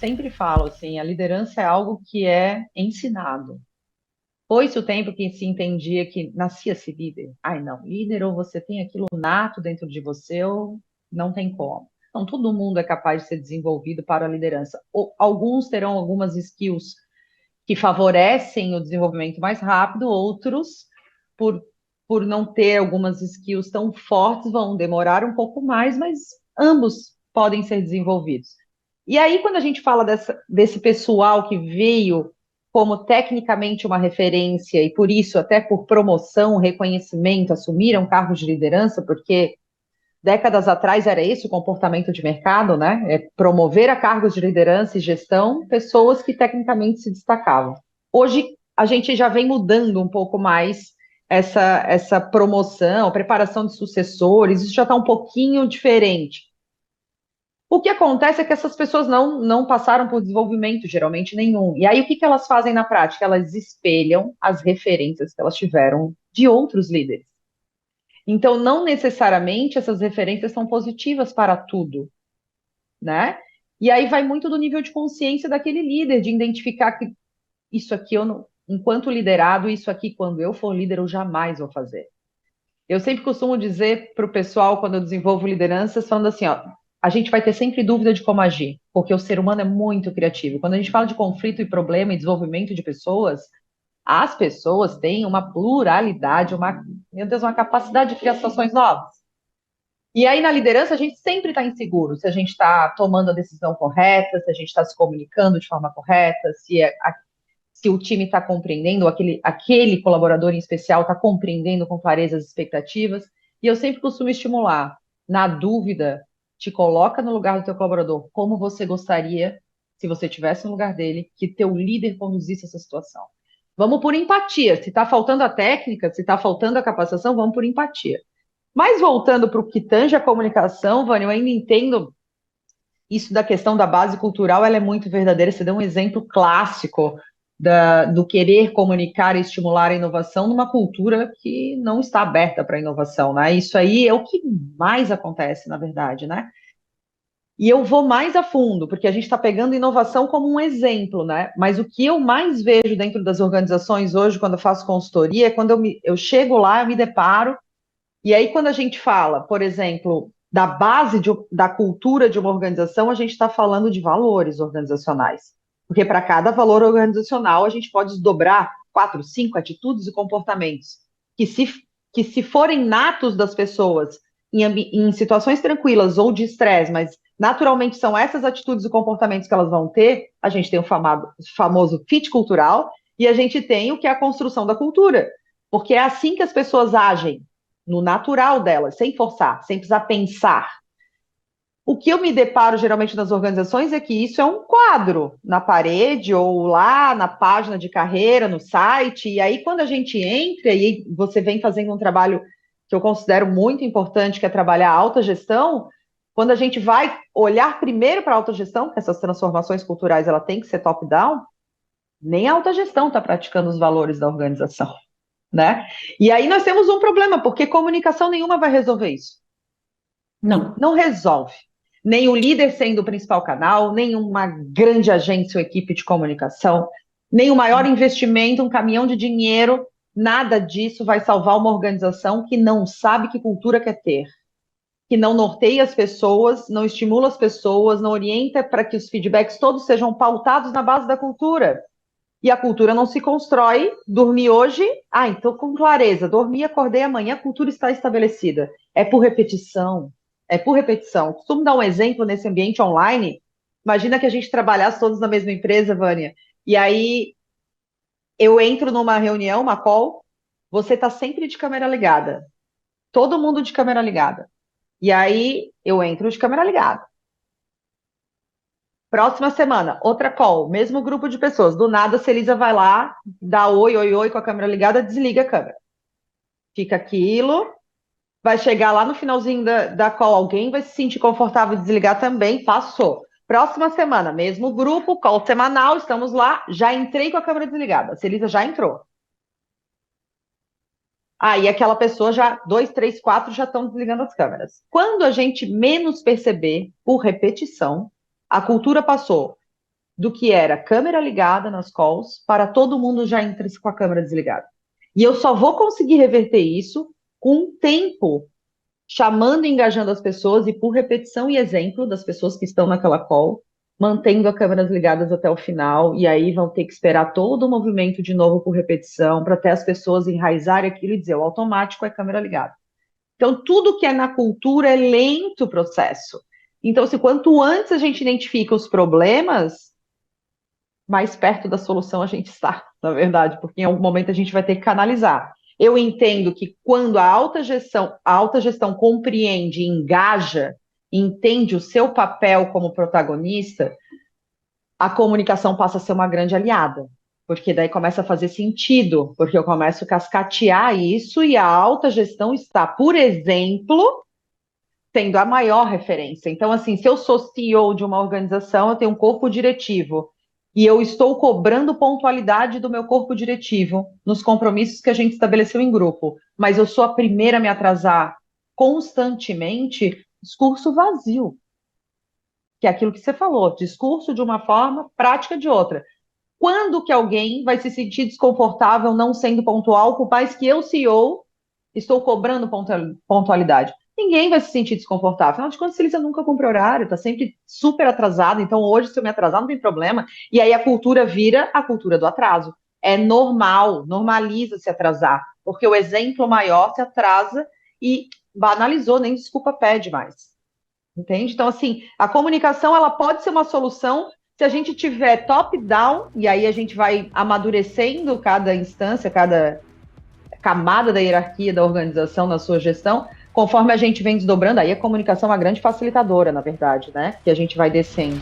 sempre falo assim, a liderança é algo que é ensinado. Foi-se o tempo que se entendia que nascia-se líder. Ai, não, líder ou você tem aquilo nato dentro de você ou não tem como. Então, todo mundo é capaz de ser desenvolvido para a liderança. Alguns terão algumas skills que favorecem o desenvolvimento mais rápido, outros, por, por não ter algumas skills tão fortes, vão demorar um pouco mais, mas ambos podem ser desenvolvidos. E aí, quando a gente fala desse pessoal que veio como tecnicamente uma referência e por isso, até por promoção, reconhecimento, assumiram cargos de liderança, porque décadas atrás era esse o comportamento de mercado, né? É promover a cargos de liderança e gestão pessoas que tecnicamente se destacavam. Hoje a gente já vem mudando um pouco mais essa promoção, preparação de sucessores, isso já está um pouquinho diferente. O que acontece é que essas pessoas não passaram por desenvolvimento, geralmente nenhum. E aí, o que elas fazem na prática? Elas espelham as referências que elas tiveram de outros líderes. Então, não necessariamente essas referências são positivas para tudo, né? E aí vai muito do nível de consciência daquele líder, de identificar que isso aqui eu não, enquanto liderado, isso aqui, quando eu for líder, eu jamais vou fazer. Eu sempre costumo dizer para o pessoal, quando eu desenvolvo lideranças, falando assim, ó, a gente vai ter sempre dúvida de como agir, porque o ser humano é muito criativo. Quando a gente fala de conflito e problema e desenvolvimento de pessoas, as pessoas têm uma pluralidade, meu Deus, uma capacidade de criar situações novas. E aí, na liderança, a gente sempre está inseguro se a gente está tomando a decisão correta, se a gente está se comunicando de forma correta, se o time está compreendendo, ou aquele colaborador em especial está compreendendo com clareza as expectativas. E eu sempre costumo estimular, na dúvida, te coloca no lugar do teu colaborador, como você gostaria, se você estivesse no lugar dele, que teu líder conduzisse essa situação. Vamos por empatia. Se está faltando a técnica, se está faltando a capacitação, vamos por empatia. Mas voltando para o que tange a comunicação, Vânia, eu ainda entendo isso da questão da base cultural, ela é muito verdadeira. Você deu um exemplo clássico do querer comunicar e estimular a inovação numa cultura que não está aberta para a inovação, né? Isso aí é o que mais acontece, na verdade, né? E eu vou mais a fundo, porque a gente está pegando inovação como um exemplo, né? Mas o que eu mais vejo dentro das organizações hoje, quando eu faço consultoria, é quando eu chego lá, eu me deparo e aí, quando a gente fala, por exemplo, da base da cultura de uma organização, a gente está falando de valores organizacionais. Porque para cada valor organizacional, a gente pode desdobrar quatro, cinco atitudes e comportamentos que, se, que se forem natos das pessoas em situações tranquilas ou de estresse, mas naturalmente são essas atitudes e comportamentos que elas vão ter, a gente tem o famoso fit cultural e a gente tem o que é a construção da cultura. Porque é assim que as pessoas agem no natural delas, sem forçar, sem precisar pensar. O que eu me deparo geralmente nas organizações é que isso é um quadro na parede ou lá na página de carreira, no site, e aí quando a gente entra e você vem fazendo um trabalho que eu considero muito importante, que é trabalhar a alta gestão, quando a gente vai olhar primeiro para a alta gestão, que essas transformações culturais ela tem que ser top-down, nem a alta gestão está praticando os valores da organização, né? E aí nós temos um problema, porque comunicação nenhuma vai resolver isso. Não. Não resolve. Nem o líder sendo o principal canal, nem uma grande agência ou equipe de comunicação, nem o maior investimento, um caminhão de dinheiro, nada disso vai salvar uma organização que não sabe que cultura quer ter, que não norteia as pessoas, não estimula as pessoas, não orienta para que os feedbacks todos sejam pautados na base da cultura. E a cultura não se constrói, dormi hoje, então com clareza, dormi, acordei amanhã, a cultura está estabelecida. É por repetição, é por repetição. Costumo dar um exemplo nesse ambiente online. Imagina que a gente trabalhasse todos na mesma empresa, Vânia, e aí eu entro numa reunião, uma call, você está sempre de câmera ligada, todo mundo de câmera ligada. E aí eu entro de câmera ligada. Próxima semana, outra call, mesmo grupo de pessoas. Do nada, a Celisa vai lá, dá oi, oi, oi com a câmera ligada, desliga a câmera. Fica aquilo, vai chegar lá no finalzinho da call, alguém vai se sentir confortável de desligar também, passou. Próxima semana, mesmo grupo, call semanal, estamos lá, já entrei com a câmera desligada. A Celisa já entrou. Aí aquela pessoa já, dois, três, quatro já estão desligando as câmeras. Quando a gente menos perceber, por repetição, a cultura passou. do que era câmera ligada nas calls para todo mundo já entra com a câmera desligada. E eu só vou conseguir reverter isso com o tempo, chamando e engajando as pessoas e por repetição e exemplo das pessoas que estão naquela call, mantendo as câmeras ligadas até o final, e aí vão ter que esperar todo o movimento de novo por repetição, para até as pessoas enraizarem aquilo e dizer, o automático é câmera ligada. Então, tudo que é na cultura é lento o processo. Então, se quanto antes a gente identifica os problemas, mais perto da solução a gente está, na verdade, porque em algum momento a gente vai ter que canalizar. Eu entendo que quando a alta gestão compreende, engaja, entende o seu papel como protagonista, a comunicação passa a ser uma grande aliada, porque daí começa a fazer sentido, porque eu começo a cascatear isso e a alta gestão está, por exemplo, tendo a maior referência. Então, assim, se eu sou CEO de uma organização, eu tenho um corpo diretivo e eu estou cobrando pontualidade do meu corpo diretivo nos compromissos que a gente estabeleceu em grupo, mas eu sou a primeira a me atrasar constantemente, discurso vazio, que é aquilo que você falou, discurso de uma forma, prática de outra. Quando que alguém vai se sentir desconfortável não sendo pontual, por mais que eu, CEO, estou cobrando pontualidade? Ninguém vai se sentir desconfortável. Afinal de contas, você nunca cumpre horário, está sempre super atrasado. Então, hoje, se eu me atrasar, não tem problema. E aí a cultura vira a cultura do atraso. É normal, normaliza se atrasar, porque o exemplo maior se atrasa e banalizou, nem desculpa pede mais. Entende? Então, assim, a comunicação ela pode ser uma solução se a gente tiver top-down, e aí a gente vai amadurecendo cada instância, cada camada da hierarquia da organização na sua gestão, conforme a gente vem desdobrando, aí a comunicação é uma grande facilitadora, na verdade, né? Que a gente vai descendo.